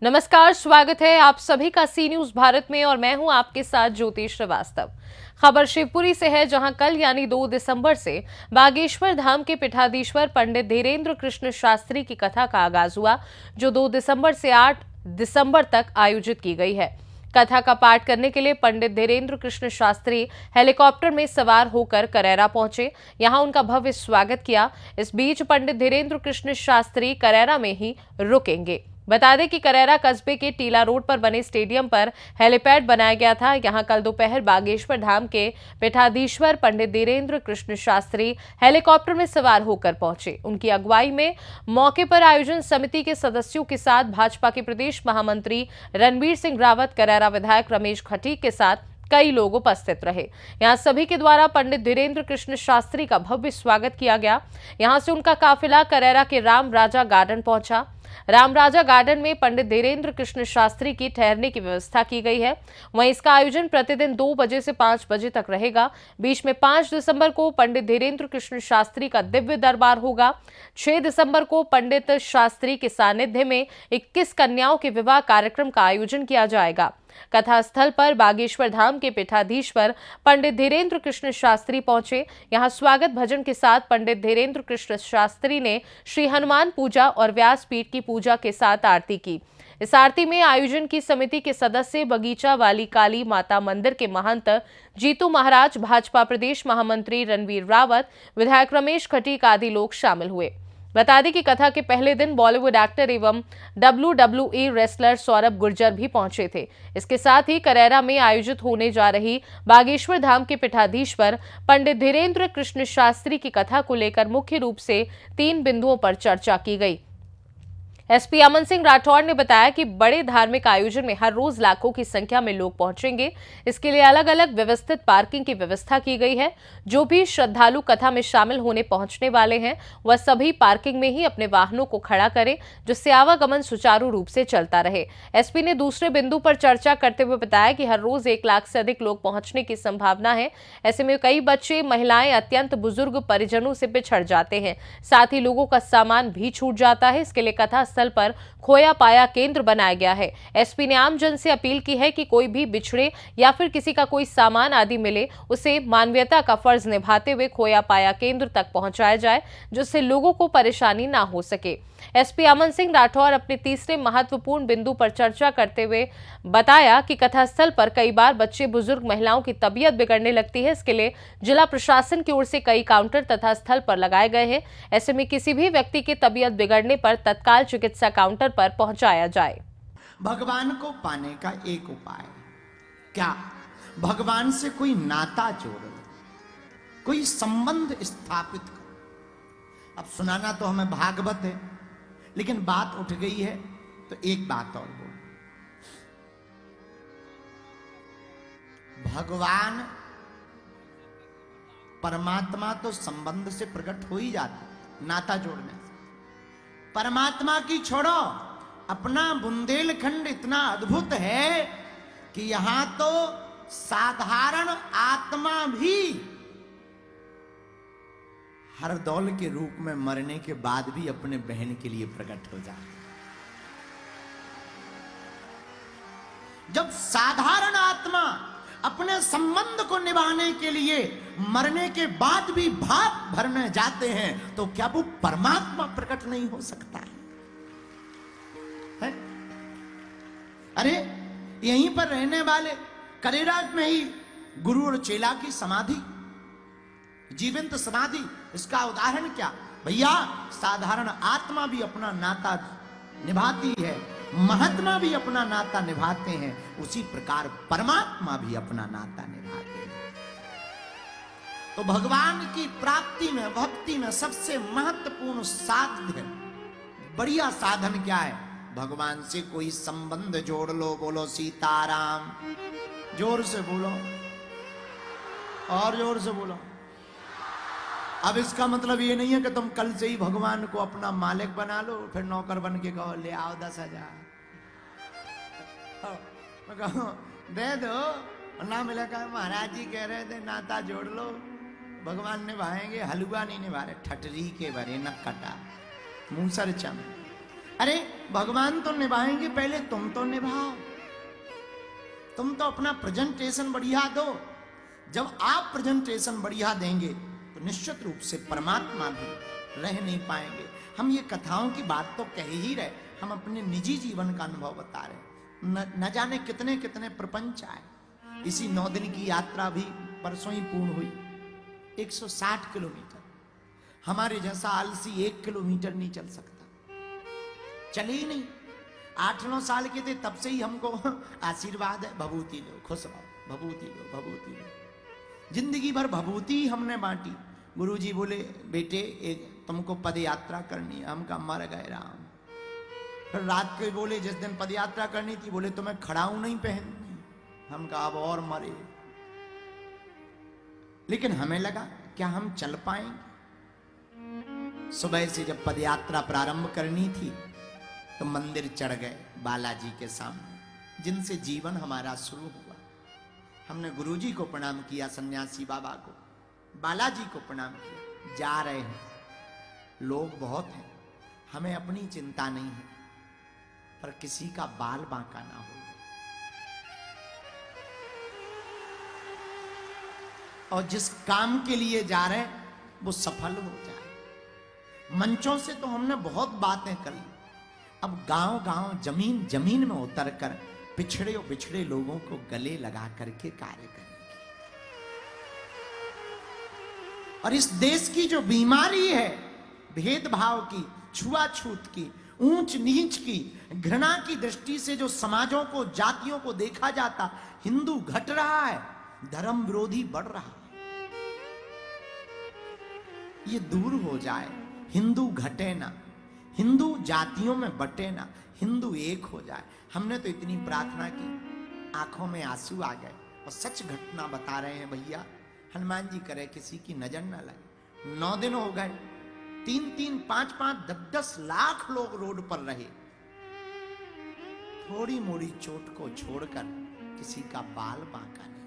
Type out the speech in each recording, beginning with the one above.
नमस्कार, स्वागत है आप सभी का सी न्यूज भारत में और मैं हूं आपके साथ ज्योति श्रीवास्तव। खबर शिवपुरी से है, जहां कल यानी 2 दिसंबर से बागेश्वर धाम के पीठाधीश्वर पंडित धीरेन्द्र कृष्ण शास्त्री की कथा का आगाज हुआ, जो 2 दिसंबर से 8 दिसंबर तक आयोजित की गई है। कथा का पाठ करने के लिए पंडित धीरेन्द्र कृष्ण शास्त्री हेलीकॉप्टर में सवार होकर करैरा पहुंचे। यहां उनका भव्य स्वागत किया। इस बीच पंडित धीरेन्द्र कृष्ण शास्त्री करैरा में ही रुकेंगे। बता दें कि करैरा कस्बे के टीला रोड पर बने स्टेडियम पर हेलीपैड बनाया गया था। यहां कल दोपहर बागेश्वर धाम के पीठाधीश्वर पंडित धीरेन्द्र कृष्ण शास्त्री हेलीकॉप्टर में सवार होकर पहुंचे। उनकी अगुवाई में मौके पर आयोजन समिति के सदस्यों के साथ भाजपा के प्रदेश महामंत्री रणवीर सिंह रावत, करैरा विधायक रमेश खटीक के साथ कई लोग उपस्थित रहे। यहां सभी के द्वारा पंडित धीरेन्द्र कृष्ण शास्त्री का भव्य स्वागत किया गया। यहां से उनका काफिला करैरा के राम राजा गार्डन पहुंचा। राम राजा गार्डन में पंडित धीरेन्द्र कृष्ण शास्त्री की ठहरने की व्यवस्था की गई है। वहीं इसका आयोजन प्रतिदिन 2 बजे से 5 बजे तक रहेगा। बीच में 5 दिसंबर को पंडित धीरेन्द्र कृष्ण शास्त्री का दिव्य दरबार होगा। 6 दिसंबर को पंडित शास्त्री के सानिध्य में 21 कन्याओं के विवाह कार्यक्रम का आयोजन किया जाएगा। कथा स्थल पर बागेश्वर धाम के पीठाधीश्वर पंडित धीरेन्द्र कृष्ण शास्त्री पहुंचे। यहां स्वागत भजन के साथ पंडित धीरेन्द्र कृष्ण शास्त्री ने श्री हनुमान पूजा और व्यासपीठ की पूजा के साथ आरती की। इस आरती में आयोजन की समिति के सदस्य, बगीचा वाली काली माता मंदिर के महंत जीतू महाराज, भाजपा प्रदेश महामंत्री रणवीर रावत, विधायक रमेश खटीक आदि लोग शामिल हुए। बता दें कि कथा के पहले दिन बॉलीवुड एक्टर एवं WWE रेसलर सौरभ गुर्जर भी पहुंचे थे। इसके साथ ही करैरा में आयोजित होने जा रही बागेश्वर धाम के पीठाधीश्वर पंडित धीरेन्द्र कृष्ण शास्त्री की कथा को लेकर मुख्य रूप से 3 बिंदुओं पर चर्चा की गई। एसपी अमन सिंह राठौड़ ने बताया कि बड़े धार्मिक आयोजन में हर रोज लाखों की संख्या में लोग पहुंचेंगे। इसके लिए अलग अलग व्यवस्थित पार्किंग की व्यवस्था की गई है। जो भी श्रद्धालु कथा में शामिल होने पहुंचने वाले हैं, वह सभी पार्किंग में ही अपने वाहनों को खड़ा करें, जिससे आवागमन सुचारू रूप से चलता रहे। एसपी ने दूसरे बिंदु पर चर्चा करते हुए बताया कि हर रोज 1 लाख से अधिक लोग पहुंचने की संभावना है। ऐसे में कई बच्चे, महिलाएं, अत्यंत बुजुर्ग परिजनों से पिछड़ जाते हैं। साथ ही लोगों का सामान भी छूट जाता है। इसके लिए कथा स्थल पर खोया पाया केंद्र बनाया गया है। एसपी ने आम जन से अपील की है कि कोई भी बिछड़े या फिर किसी का कोई सामान आदि मिले, उसे मानवीयता का फर्ज निभाते हुए खोया पाया केंद्र तक पहुंचाया जाए, जिससे लोगों को परेशानी ना हो सके। एसपी अमन सिंह राठौर अपने तीसरे महत्वपूर्ण बिंदु पर चर्चा करते हुए बताया कि कथा स्थल पर कई बार बच्चे, बुजुर्ग, महिलाओं की तबीयत बिगड़ने लगती है। इसके लिए जिला प्रशासन की ओर से कई काउंटर तथा स्थल पर लगाए गए हैं। ऐसे में किसी भी व्यक्ति की तबीयत बिगड़ने पर तत्काल चिकित्सा काउंटर पर पहुंचाया जाए। भगवान को पाने का एक उपाय क्या? भगवान से कोई नाता जोड़ लो, कोई संबंध स्थापित करो। अब सुनाना तो हमें भागवत है, लेकिन बात उठ गई है तो एक बात और बोल। भगवान परमात्मा तो संबंध से प्रकट हो ही जाता, नाता जोड़ने से। परमात्मा की छोड़ो, अपना बुंदेलखंड इतना अद्भुत है कि यहां तो साधारण आत्मा भी हर दौल के रूप में मरने के बाद भी अपने बहन के लिए प्रकट हो जाए। जब साधारण आत्मा अपने संबंध को निभाने के लिए मरने के बाद भी भाप भरने जाते हैं, तो क्या वो परमात्मा प्रकट नहीं हो सकता है? अरे यहीं पर रहने वाले करैरा में ही गुरु और चेला की समाधि, जीवंत समाधि, इसका उदाहरण क्या भैया? साधारण आत्मा भी अपना नाता निभाती है, महात्मा भी अपना नाता निभाते हैं, उसी प्रकार परमात्मा भी अपना नाता निभाते हैं। तो भगवान की प्राप्ति में, भक्ति में सबसे महत्वपूर्ण साधन, बढ़िया साधन क्या है? भगवान से कोई संबंध जोड़ लो। बोलो सीताराम। जोर से बोलो, और जोर से बोलो। अब इसका मतलब ये नहीं है कि तुम कल से ही भगवान को अपना मालिक बना लो, फिर नौकर बन के कहो ले आओ 10,000 दे दो, ना मिलेगा। महाराज जी कह रहे थे नाता जोड़ लो, भगवान निभाएंगे, हलवा नहीं निभा रहे, ठटरी के भरे न कटा मूसर चम। अरे भगवान तो निभाएंगे, पहले तुम तो निभाओ। तुम तो अपना प्रेजेंटेशन बढ़िया दो। जब आप प्रेजेंटेशन बढ़िया देंगे तो निश्चित रूप से परमात्मा भी रह नहीं पाएंगे। हम ये कथाओं की बात तो कह ही रहे, हम अपने निजी जीवन का अनुभव बता रहे। न जाने कितने कितने प्रपंच आए। इसी 9 दिन की यात्रा भी परसों ही पूर्ण हुई, 160 किलोमीटर। हमारे जैसा आलसी 1 किलोमीटर नहीं चल सकता, चले ही नहीं। 8-9 साल के थे तब से ही हमको आशीर्वाद है, भभूति लो, खुश रहो, भभूति लो, भभूति लो। जिंदगी भर भभूति हमने बांटी। गुरुजी बोले बेटे एक तुमको पद यात्रा करनी है। हम कहा मर गए राम। फिर रात को बोले जिस दिन पद यात्रा करनी थी, बोले तुम्हें खड़ाऊ नहीं पहननी। हम कहा अब और मरे। लेकिन हमें लगा क्या हम चल पाएंगे। सुबह से जब पद यात्रा प्रारंभ करनी थी तो मंदिर चढ़ गए बालाजी के सामने, जिनसे जीवन हमारा शुरू हुआ। हमने गुरुजी को प्रणाम किया, सन्यासी बाबा को, बालाजी को प्रणाम किया। जा रहे हैं, लोग बहुत हैं, हमें अपनी चिंता नहीं है, पर किसी का बाल बांका ना हो। और जिस काम के लिए जा रहे हैं वो सफल हो जाए। मंचों से तो हमने बहुत बातें कर ली, अब गांव गांव जमीन जमीन में उतर कर पिछड़े और बिछड़े लोगों को गले लगा करके कार्य करेंगे। और इस देश की जो बीमारी है भेदभाव की, छुआछूत की, ऊंच नीच की, घृणा की दृष्टि से जो समाजों को, जातियों को देखा जाता, हिंदू घट रहा है, धर्म विरोधी बढ़ रहा है, ये दूर हो जाए। हिंदू घटे ना, हिंदू जातियों में बटे ना, हिंदू एक हो जाए। हमने तो इतनी प्रार्थना की, आंखों में आंसू आ गए। और सच घटना बता रहे हैं भैया, हनुमान जी करे किसी की नजर ना लगे। 9 दिन हो गए, 3-3, 5-5, 10-10 लाख लोग रोड पर रहे। थोड़ी मोड़ी चोट को छोड़कर किसी का बाल बांका नहीं।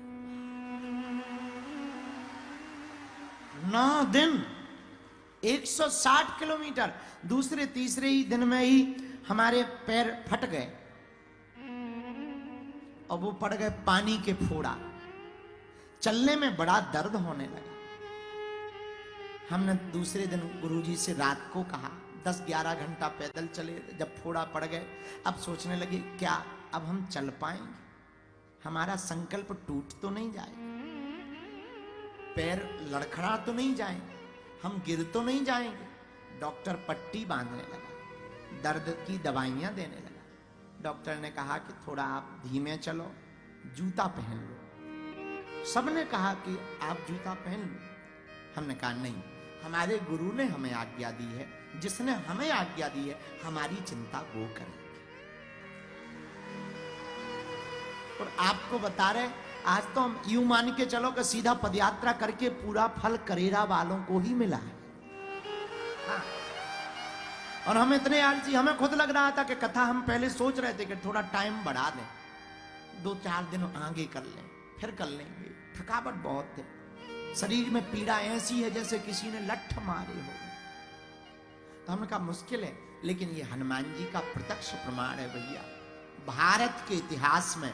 9 दिन 160 किलोमीटर। दूसरे तीसरे ही दिन में ही हमारे पैर फट गए और वो पड़ गए पानी के फोड़ा। चलने में बड़ा दर्द होने लगा। हमने दूसरे दिन गुरुजी से रात को कहा, 10-11 घंटा पैदल चले, जब फोड़ा पड़ गए, अब सोचने लगे क्या अब हम चल पाएंगे, हमारा संकल्प टूट तो नहीं जाएगा, पैर लड़खड़ा तो नहीं जाएंगे, हम गिर तो नहीं जाएंगे। डॉक्टर पट्टी बांधने लगा, दर्द की दवाइयां देने लगा। डॉक्टर ने कहा कि थोड़ा आप धीमे चलो, जूता पहन लो। सबने कहा कि आप जूता पहन लो। हमने कहा नहीं, हमारे गुरु ने हमें आज्ञा दी है, जिसने हमें आज्ञा दी है हमारी चिंता वो करेंगे। और आपको बता रहे, आज तो हम यूं मान के चलो कि सीधा पदयात्रा करके पूरा फल करेरा वालों को ही मिला है। हाँ। और हम इतने आलसी, हमें खुद लग रहा था कि कथा हम पहले सोच रहे थे कि थोड़ा टाइम बढ़ा दें, 2-4 दिन आगे कर लें, फिर कर लेंगे। थकावट बहुत है, शरीर में पीड़ा ऐसी है जैसे किसी ने लठ मारे हो। तो हमने कहा मुश्किल है, लेकिन ये हनुमान जी का प्रत्यक्ष प्रमाण है भैया। भारत के इतिहास में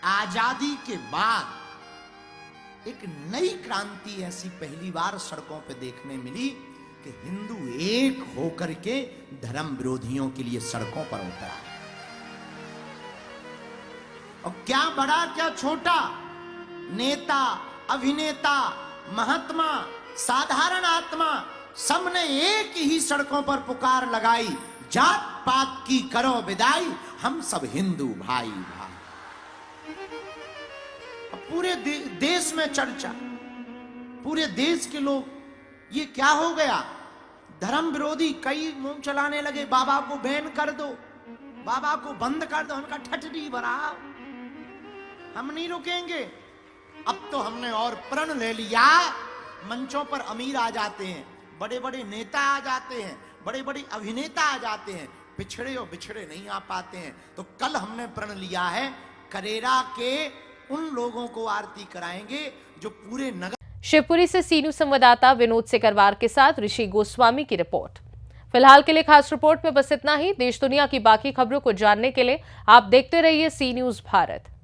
आजादी के बाद एक नई क्रांति ऐसी पहली बार सड़कों पे देखने मिली कि हिंदू एक होकर के धर्म विरोधियों के लिए सड़कों पर उतरा। और क्या बड़ा क्या छोटा, नेता, अभिनेता, महात्मा, साधारण आत्मा, सबने एक ही सड़कों पर पुकार लगाई, जात पात की करो विदाई, हम सब हिंदू भाई भाई। पूरे देश में चर्चा, पूरे देश के लोग, ये क्या हो गया, धर्म विरोधी कई मुंह चलाने लगे, बाबा को बैन कर दो, बाबा को बंद कर दो। उनका ठटरी भरा, हम नहीं रुकेंगे। अब तो हमने और प्रण ले लिया, मंचों पर अमीर आ जाते हैं, बड़े बड़े नेता आ जाते हैं, बड़े बड़े अभिनेता आ जाते हैं, पिछड़े और बिछड़े नहीं आ पाते हैं। तो कल हमने प्रण लिया है, करेरा के उन लोगों को आरती कराएंगे जो पूरे नगर शिवपुरी से सी न्यूज संवाददाता विनोद सिकरवार के साथ ऋषि गोस्वामी की रिपोर्ट। फिलहाल के लिए खास रिपोर्ट में बस इतना ही। देश दुनिया की बाकी खबरों को जानने के लिए आप देखते रहिए सी न्यूज भारत।